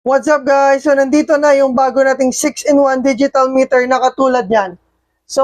What's up guys? So nandito na yung bago nating 6-in-1 digital meter na katulad yan. So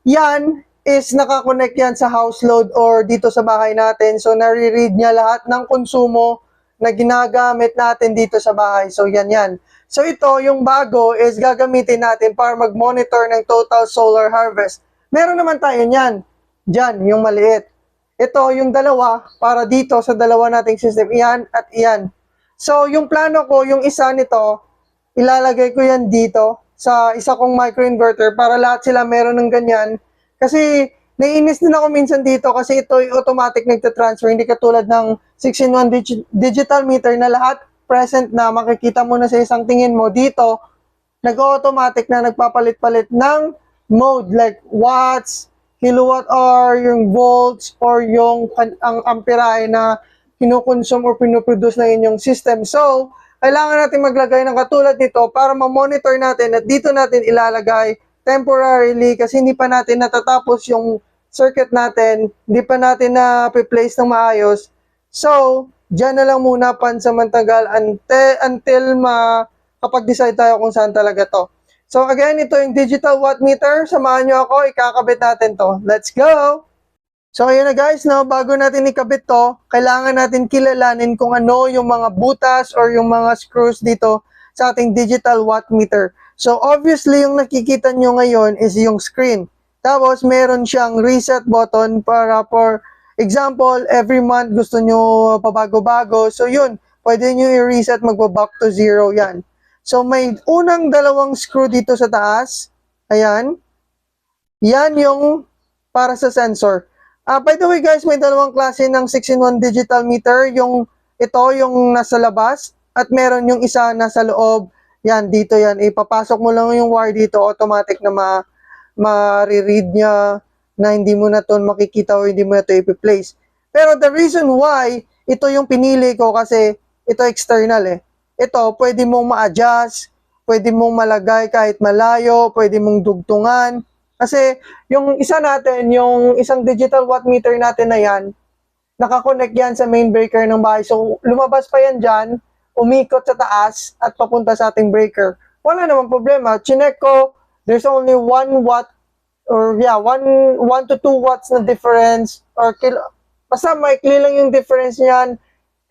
yan is nakakonect yan sa house load or dito sa bahay natin. So nare-read niya lahat ng konsumo na ginagamit natin dito sa bahay. So yan. So ito yung bago is gagamitin natin para mag-monitor ng total solar harvest. Meron naman tayo niyan. Diyan, yung maliit. Ito yung dalawa para dito sa dalawa nating system. Iyan at iyan. So, yung plano ko, yung isa nito, ilalagay ko yan dito sa isa kong microinverter para lahat sila meron ng ganyan. Kasi, naiinis din ako minsan dito kasi ito yung automatic nagtatransfer. Hindi katulad ng 6-in-1 digital meter na lahat present na makikita mo na sa isang tingin mo. Dito, nag-automatic na nagpapalit-palit ng mode like watts, kilowatt hour, yung volts, or yung ang amperahe na kinukonsume or pinoproduce ng inyong system. So, kailangan natin maglagay ng katulad nito para ma-monitor natin at dito natin ilalagay temporarily kasi hindi pa natin natatapos yung circuit natin, hindi pa natin na-place ng maayos. So, dyan na lang muna pansamantagal until makapag-decide tayo kung saan talaga to. So, again, ito yung digital watt meter. Samahan nyo ako, ikakabit natin to. Let's go! So, ayun na guys, no, bago natin ikabit to, kailangan natin kilalanin kung ano yung mga butas or yung mga screws dito sa ating digital watt meter. So, obviously, yung nakikita nyo ngayon is yung screen. Tapos, meron siyang reset button para for example, every month gusto nyo pabago-bago. So, yun, pwede nyo i-reset, magbaback to 0 yan. So, may unang dalawang screw dito sa taas. Ayan. Yan yung para sa sensor. By the way guys, may dalawang klase ng 6-in-1 digital meter. Yung ito, yung nasa labas at meron yung isa nasa loob. Yan, dito yan. Ipapasok mo lang yung wire dito, automatic na ma-read niya na hindi mo na ito makikita o hindi mo na ito ipi-place. Pero the reason why ito yung pinili ko kasi ito external eh. Ito, pwede mong ma-adjust, pwede mong malagay kahit malayo, pwede mong dugtungan. Kasi yung isa natin, yung isang digital watt meter natin na yan, nakakonect yan sa main breaker ng bahay. So, lumabas pa yan dyan, umikot sa taas at papunta sa ating breaker. Wala namang problema. Chinek ko, there's only 1 watt or 1 to 2 watts na difference or basta maikli lang yung difference niyan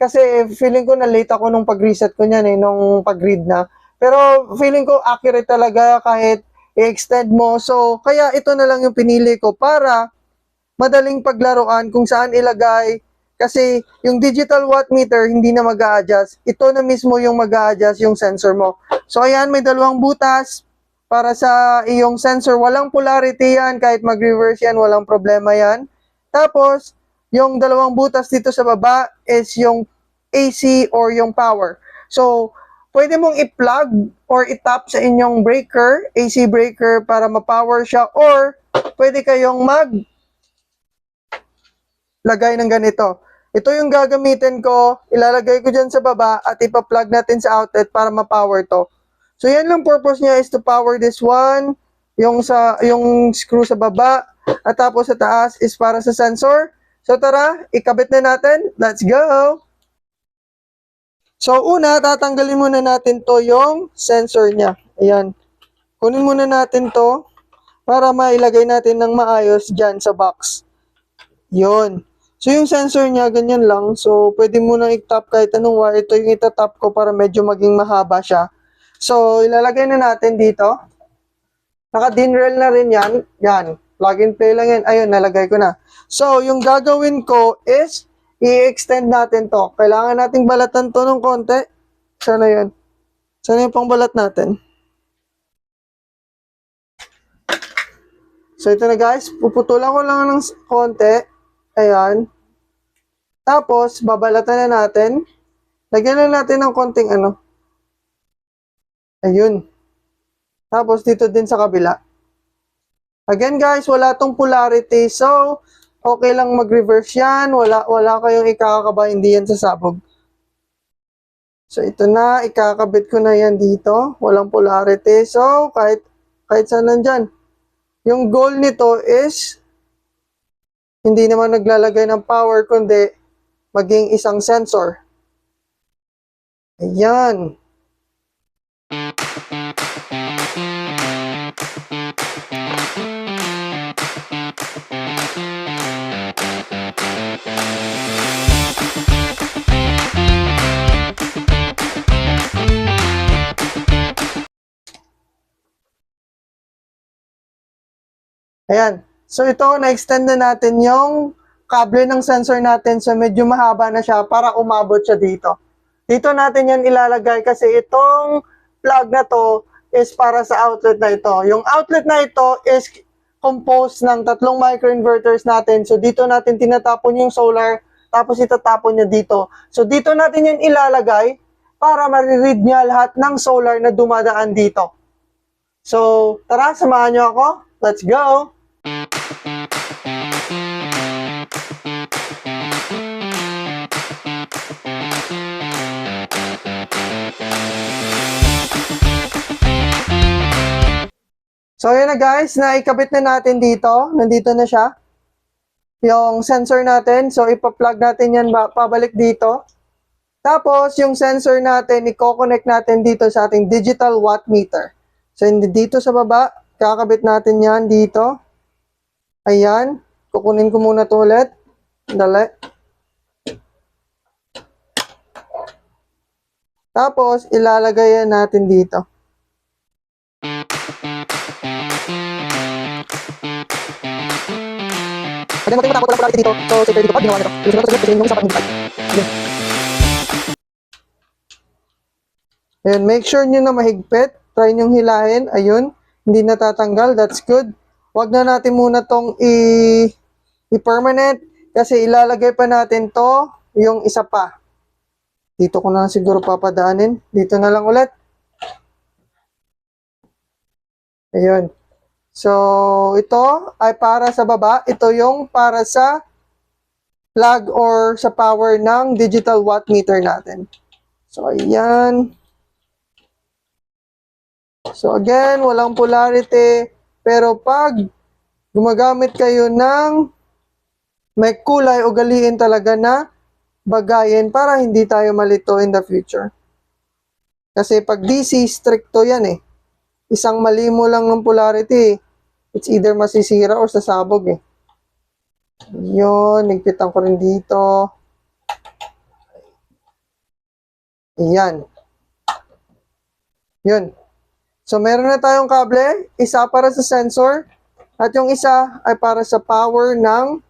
kasi feeling ko na late ako nung pag-reset ko niyan nung pag-read na. Pero feeling ko accurate talaga kahit i-extend mo. So, kaya ito na lang yung pinili ko para madaling paglaruan kung saan ilagay. Kasi yung digital watt meter, hindi na mag-a-adjust. Ito na mismo yung mag-a-adjust yung sensor mo. So, ayan, may dalawang butas para sa iyong sensor. Walang polarity yan. Kahit mag-reverse yan, walang problema yan. Tapos, yung dalawang butas dito sa baba is yung AC or yung power. So, pwede mong i-plug or i-tap sa inyong breaker, AC breaker, para ma-power siya. Or, pwede kayong lagay ng ganito. Ito yung gagamitin ko, ilalagay ko dyan sa baba at ipa-plug natin sa outlet para ma-power to. So, yan lang purpose niya is to power this one, yung screw sa baba, at tapos sa taas is para sa sensor. So, tara, ikabit na natin. Let's go! So, una, tatanggalin muna natin to yung sensor niya. Ayan. Kunin muna natin to para mailagay natin ng maayos dyan sa box. Yun. So, yung sensor niya, ganyan lang. So, pwede mo nang i-tap kahit anong wire. Ito yung itatap ko para medyo maging mahaba siya. So, ilalagay na natin dito. Naka-DIN-rail na rin yan. Yan. Plug and play lang yan. Ayun, nalagay ko na. So, yung gagawin ko is i-extend natin to. Kailangan nating balatan to ng konti. Sana yun. Sana yung pangbalat natin. So, ito na guys. Puputulan ko lang ng konti. Ayan. Tapos, babalatan na natin. Lagyan na natin ng konting ano. Ayun. Tapos, dito din sa kabila. Again guys, wala tong polarity. So, okay lang mag-reverse yan. Wala kayong ikakaba, hindi yan sasabog. So, ito na. Ikakabit ko na yan dito. Walang polarity. So, kahit saan nandyan. Yung goal nito is hindi naman naglalagay ng power, kundi maging isang sensor. Ayan. Ayan. So ito, na-extend na natin yung kable ng sensor natin. So medyo mahaba na siya para umabot siya dito. Dito natin yan ilalagay kasi itong plug na to is para sa outlet na ito. Yung outlet na ito is composed ng 3 microinverters natin. So dito natin tinatapon yung solar, tapos itatapon niya dito. So dito natin yan ilalagay para mariread niya lahat ng solar na dumadaan dito. So tara, samahan niyo ako. Let's go! So yun na guys, naikabit na natin dito. Nandito na siya. Yung sensor natin. So ipa-plug natin yan pabalik dito. Tapos yung sensor natin, i-connect natin dito sa ating digital watt meter. So dito sa baba, kakabit natin yan dito. Ayan. Kukunin ko muna ito ulit. Dali. Tapos ilalagay yan natin dito. Again, huwag kayong matakot, walang dito. So, safer dito. Pag ginawa nito, yung sunod kasi yung isa pag hindi. Ayan, make sure nyo na mahigpit. Try nyo hilahin. Ayun, hindi natatanggal. That's good. Huwag na natin muna tong i-permanent kasi ilalagay pa natin to yung isa pa. Dito ko na siguro papadaanin. Dito na lang ulit. Ayun. So, ito ay para sa baba. Ito yung para sa plug or sa power ng digital watt meter natin. So, ayan. So, again, walang polarity. Pero pag gumagamit kayo ng may kulay, ugaliin talaga na bagayin para hindi tayo malito in the future. Kasi pag DC, stricto yan eh. Isang mali mo lang ng polarity, it's either masisira or sasabog eh. Yun, nigpitan ko rin dito. Ayan. Yun. So, meron na tayong kable. Isa para sa sensor. At yung isa ay para sa power ng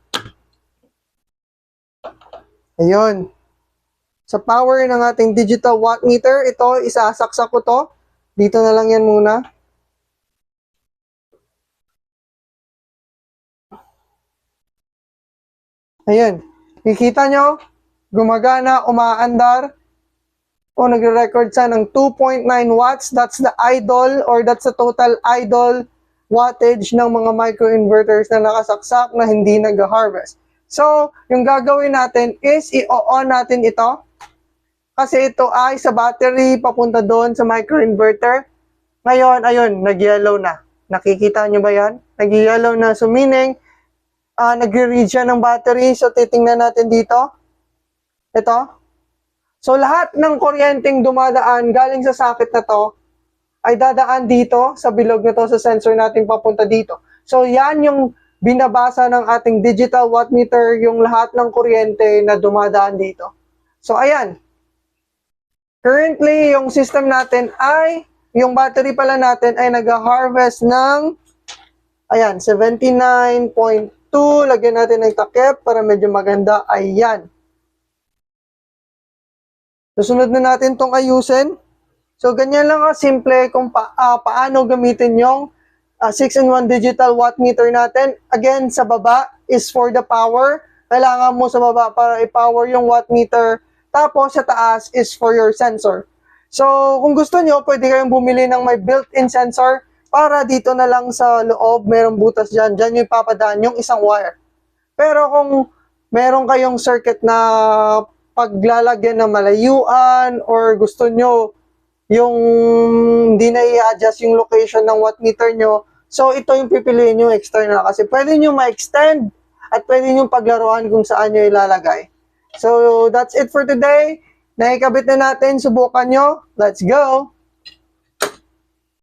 ayun. Sa power ng ating digital watt meter, ito, isasaksak ko to. Dito na lang yan muna. Ayun. Kikita nyo, gumagana, umaandar. O nagre-record siya ng 2.9 watts. That's the idle or that's the total idle wattage ng mga microinverters na nakasaksak na hindi nag-harvest. So, yung gagawin natin is i-on natin ito. Kasi ito ay sa battery papunta doon sa microinverter. Ngayon, ayun, nag-yellow na. Nakikita nyo ba yan? Nag-yellow na. So, meaning, nag-read siya ng battery. So, titingnan natin dito. Ito. So, lahat ng kuryenteng dumadaan galing sa socket na to ay dadaan dito sa bilog na to sa sensor natin papunta dito. So, yan yung binabasa ng ating digital watt meter, yung lahat ng kuryente na dumadaan dito. So, ayan. Currently, yung system natin ay, yung battery pala natin ay nag-harvest ng, ayan, 79.2. Lagyan natin ng takip para medyo maganda. Ayan. Susunod na natin tong ayusin. So, ganyan lang simple kung paano gamitin yung 6-in-1 digital watt meter natin. Again, sa baba is for the power. Kailangan mo sa baba para i-power yung watt meter. Tapos, sa taas is for your sensor. So, kung gusto nyo, pwede kayong bumili ng may built-in sensor para dito na lang sa loob, merong butas dyan. Dyan yung ipapadaan yung isang wire. Pero kung meron kayong circuit na paglalagyan ng malayuan or gusto nyo yung hindi na i-adjust yung location ng watt meter nyo, so ito yung pipiliin nyo external kasi pwede nyo ma-extend at pwede nyo paglaruan kung saan nyo ilalagay. So, that's it for today. Naikabit na natin. Subukan nyo. Let's go!